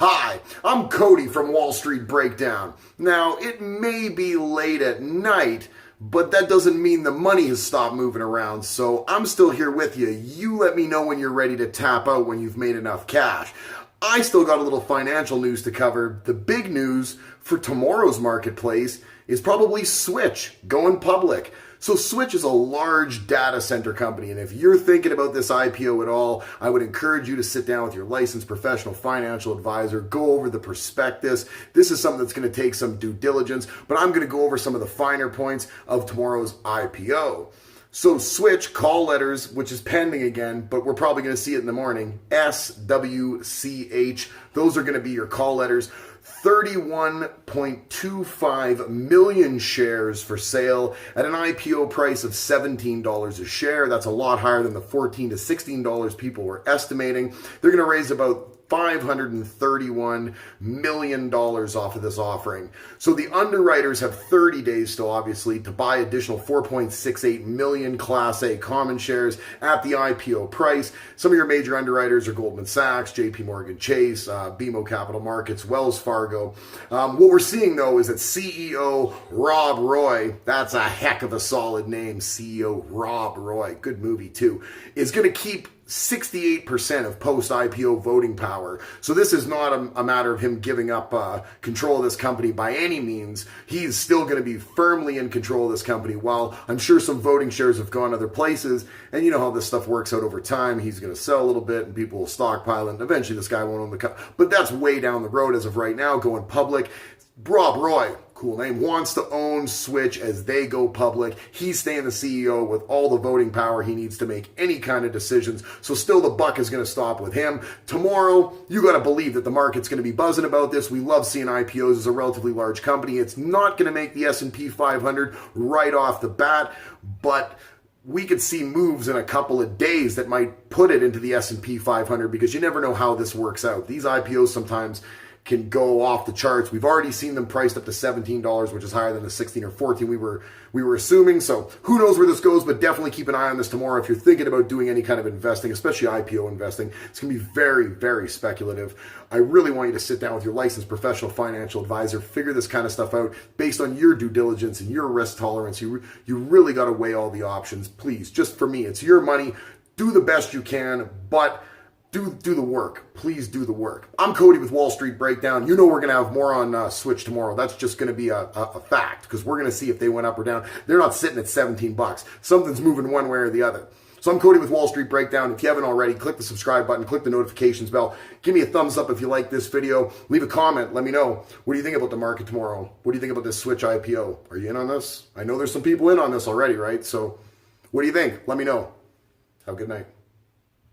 Hi, I'm Cody from Wall Street Breakdown. Now, it may be late at night, but that doesn't mean the money has stopped moving around, so I'm still here with you. You let me know when you're ready to tap out when you've made enough cash. I still got a little financial news to cover. The big news for tomorrow's marketplace is probably Switch going public. So Switch is a large data center company, and if you're thinking about this IPO at all, I would encourage you to sit down with your licensed professional financial advisor, go over the prospectus. This is something that's going to take some due diligence, but I'm going to go over some of the finer points of tomorrow's IPO. So Switch, call letters, which is pending again, but we're probably going to see it in the morning, SWCH. Those are going to be your call letters. 31.25 million shares for sale at an IPO price of $17 a share. That's a lot higher than the $14 to $16 people were estimating. They're going to raise about $531 million off of this offering. So the underwriters have 30 days still, obviously, to buy additional 4.68 million Class A common shares at the IPO price. Some of your major underwriters are Goldman Sachs, JP Morgan Chase, BMO Capital Markets, Wells Fargo. What we're seeing, though, is that CEO Rob Roy, that's a heck of a solid name, CEO Rob Roy, good movie too, is going to keep 68% of post-IPO voting power. So this is not a matter of him giving up control of this company by any means. He's still going to be firmly in control of this company, while I'm sure some voting shares have gone other places. And you know how this stuff works out over time. He's going to sell a little bit and people will stockpile and eventually this guy won't own the company. But that's way down the road as of right now, going public. Rob Roy, cool name, wants to own Switch as they go public. He's staying the CEO with all the voting power he needs to make any kind of decisions. So still the buck is going to stop with him. Tomorrow, you got to believe that the market's going to be buzzing about this. We love seeing IPOs as a relatively large company. It's not going to make the S&P 500 right off the bat, but we could see moves in a couple of days that might put it into the S&P 500 because you never know how this works out. These IPOs sometimes can go off the charts. We've already seen them priced up to $17, which is higher than the 16 or 14 we were assuming. So who knows where this goes, but definitely keep an eye on this tomorrow. If you're thinking about doing any kind of investing, especially IPO investing, it's going to be very, very speculative. I really want you to sit down with your licensed professional financial advisor, figure this kind of stuff out based on your due diligence and your risk tolerance. You really got to weigh all the options. Please, just for me, it's your money. Do the best you can, but do the work. Please do the work. I'm Cody with Wall Street Breakdown. You know we're going to have more on Switch tomorrow. That's just going to be a fact because we're going to see if they went up or down. They're not sitting at 17 bucks. Something's moving one way or the other. So I'm Cody with Wall Street Breakdown. If you haven't already, click the subscribe button, click the notifications bell. Give me a thumbs up if you like this video. Leave a comment. Let me know. What do you think about the market tomorrow? What do you think about this Switch IPO? Are you in on this? I know there's some people in on this already, right? So what do you think? Let me know. Have a good night.